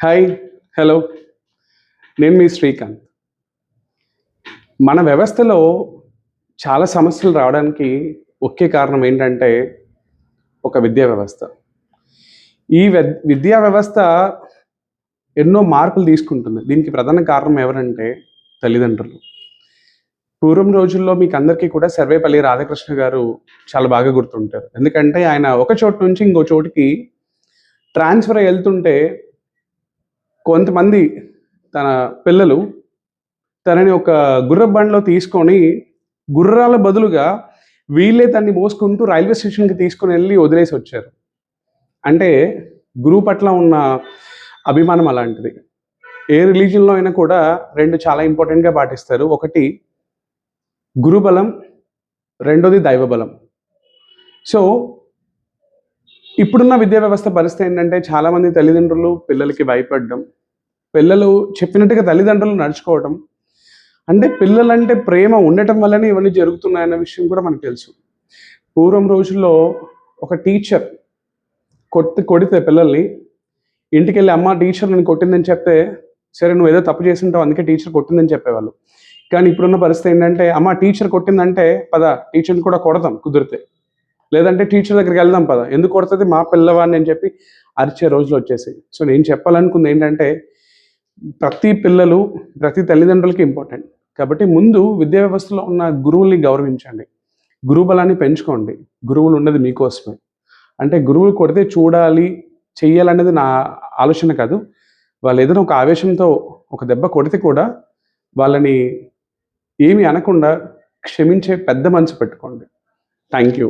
Hi, hello. నేను మీ శ్రీకాంత్. మన వ్యవస్థలో చాలా సమస్యలు రావడానికి ముఖ్య కారణం ఏంటంటే, ఒక విద్యా వ్యవస్థ. ఈ విద్యా వ్యవస్థ ఎన్నో మార్పులు తీసుకుంటుంది. దీనికి ప్రధాన కారణం ఎవరంటే తల్లిదండ్రులు. పూర్వం రోజుల్లో మీకందరికీ కూడా సర్వేపల్లి రాధాకృష్ణ గారు చాలా బాగా గుర్తుంటారు. ఎందుకంటే ఆయన ఒక చోటు నుంచి ఇంకో చోటికి ట్రాన్స్‌ఫర్ అయ్యి ఎళ్తుంటే కొంతమంది తన పిల్లలు తనని ఒక గుర్రపు బండిలో తీసుకొని, గుర్రాల బదులుగా వీళ్ళే తనని మోసుకుంటూ రైల్వే స్టేషన్‌కి తీసుకొనెళ్ళి వదిలేసొచ్చారు. అంటే గురువు పట్ల ఉన్న అభిమానం అలాంటిది. ఏ రిలీజియన్‌లో అయినా కూడా 2 చాలా ఇంపార్టెంట్‌గా పాటిస్తారు. ఒకటి గురుబలం, రెండోది దైవబలం. సో, ఇప్పుడున్న విద్యా వ్యవస్థ పరిస్థితి ఏంటంటే చాలామంది తల్లిదండ్రులు పిల్లలకి భయపడడం, పిల్లలు చెప్పినట్టుగా తల్లిదండ్రులు నడుచుకోవడం. అంటే పిల్లలంటే ప్రేమ ఉండటం వల్లనే ఇవన్నీ జరుగుతున్నాయన్న విషయం కూడా మనకు తెలుసు. పూర్వం రోజుల్లో ఒక టీచర్ కొడితే పిల్లల్ని, ఇంటికెళ్ళి అమ్మ టీచర్ నన్ను కొట్టిందని చెప్తే, సరే నువ్వేదో తప్పు చేసుంటావు అందుకే టీచర్ కొట్టిందని చెప్పేవాళ్ళు. కానీ ఇప్పుడున్న పరిస్థితి ఏంటంటే, అమ్మ టీచర్ కొట్టిందంటే పద టీచర్‌ని కూడా కొడదాం కుదిరితే. లేదంటే టీచర్ దగ్గరికి వెళ్దాం పద. ఎందుకు కొడతది మా పిల్లవాడిని అని చెప్పి అరిచే రోజులొచ్చేసాయి. సో నేను చెప్పాలనుకుంది ఏంటంటే, ప్రతి పిల్లలు, ప్రతి తల్లిదండ్రులకి ఇంపార్టెంట్. కాబట్టి ముందు విద్యా వ్యవస్థలో ఉన్న గురువుల్ని గౌరవించండి. గురువు బలాన్ని పెంచుకోండి. గురువులు ఉన్నది మీకోసమే. అంటే గురువులు కొడితే చూడాలి, చెయ్యాలనేది నా ఆలోచన కాదు. వాళ్ళేదైనా ఒక ఆవేశంతో ఒక దెబ్బ కొడితే కూడా వాళ్ళని ఏమి అనకుండా క్షమించే పెద్ద మనసు పెట్టుకోండి. Thank you.